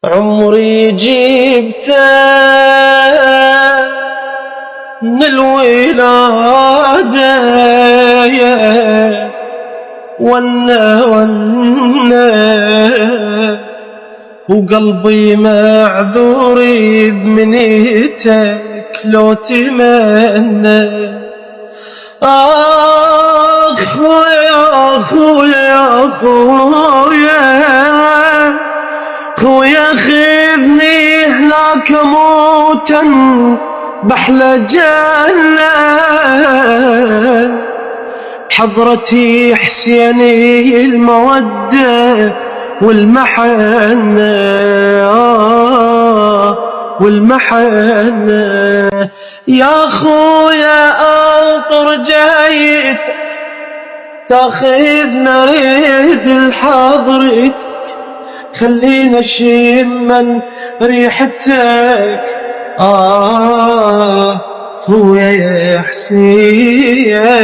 عمري جبته من الولادة ونا وقلبي معذور بمنيتك لو تمنى. خويا خويا خويا خويا خذني هلاك موتا بحلى جنة حضرتي حسيني المودة والمحنة والمحنة. يا خويا أنطر جايتك تاخذنا ريد لحضرتك خلينا شمن ريحتك خويا يا حسين.